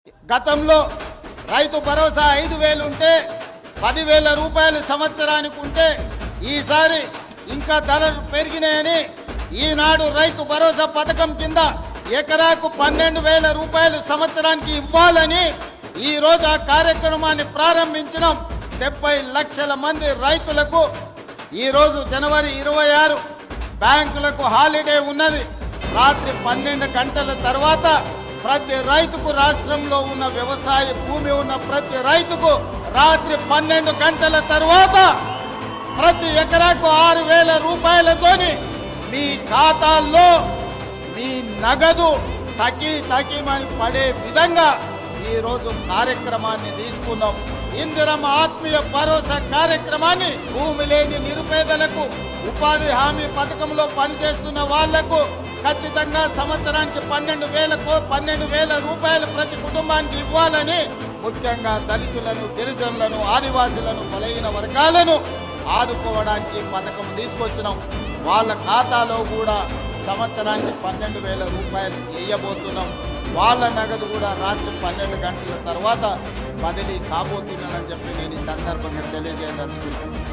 గతంలో రైతు భరోసా 5,000 ఉంటే 10,000 రూపాయలు సంవత్సరానికి ఉంటే ఈసారి ఇంకా ధరలు పెరిగినాయని ఈనాడు రైతు భరోసా పథకం కింద ఎకరాకు 12,000 రూపాయలు సంవత్సరానికి ఇవ్వాలని ఈ రోజు ఆ కార్యక్రమాన్ని ప్రారంభించడం 70 లక్షల మంది రైతులకు ఈ రోజు జనవరి 26 బ్యాంకులకు హాలిడే ఉన్నది. రాత్రి 12 గంటల తర్వాత ప్రతి రైతుకు రాష్ట్రంలో ఉన్న వ్యవసాయ భూమి ఉన్న ప్రతి రైతుకు రాత్రి 12 గంటల తర్వాత ప్రతి ఎకరాకు 6,000 రూపాయలతోని మీ ఖాతాల్లో మీ నగదు టకీమని పడే విధంగా ఈరోజు కార్యక్రమాన్ని తీసుకున్నాం. ఇందిరమ్మ ఆత్మీయ భరోసా కార్యక్రమాన్ని భూమి లేని నిరుపేదలకు, ఉపాధి హామీ పథకంలో పనిచేస్తున్న వాళ్లకు ఖచ్చితంగా సంవత్సరానికి 12,000 రూపాయలు ప్రతి కుటుంబానికి ఇవ్వాలని, ముఖ్యంగా దళితులను, గిరిజనులను, ఆదివాసులను, బలహీన వర్గాలను ఆదుకోవడానికి పథకం తీసుకొచ్చినాం. వాళ్ళ ఖాతాలో కూడా సంవత్సరానికి 12,000 రూపాయలు వేయబోతున్నాం. వాళ్ళ నగదు కూడా రాత్రి 12 గంటల తర్వాత బదిలీ కాబోతున్నానని చెప్పి నేను ఈ సందర్భంగా తెలియజేయదలుచుకున్నాను.